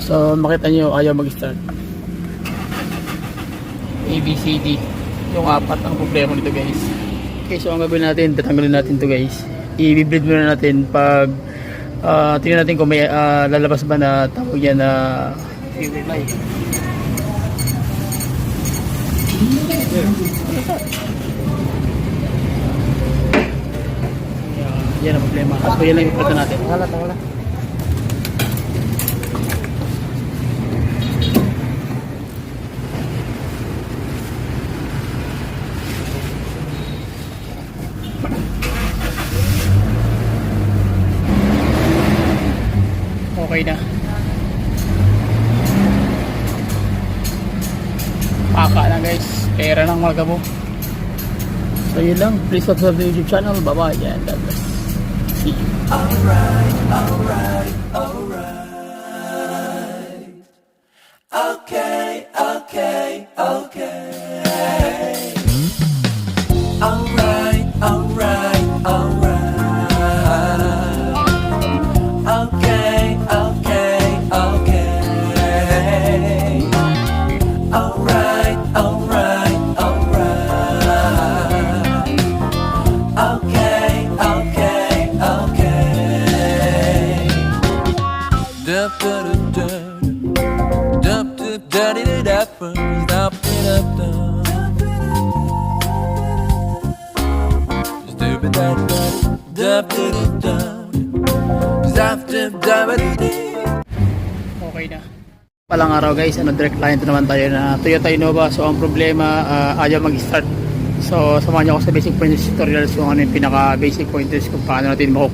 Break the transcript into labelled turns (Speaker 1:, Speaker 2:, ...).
Speaker 1: So makita nyo ayaw mag-start. ABCD yung apat ang problema nito guys. Okay, so ang gagawin natin, tatanggalin natin to guys. I-bleed muna natin pag tingnan natin kung may lalabas ba na tawag yan na fuel light. Yan ang problema. So yan lang yung plata natin. Wala. Okay na. Paka na guys. Pera ng mga mo. So yun lang. Please subscribe to the YouTube channel. Bye bye and God bless. See you.
Speaker 2: Alright. Okay.
Speaker 1: Okay na. Palang araw guys, direct client naman tayo na Toyota Innova. So ang problema, ayaw mag-start. So samahan niyo ako sa basic pointers tutorials kung ano yung pinaka basic pointers kung paano natin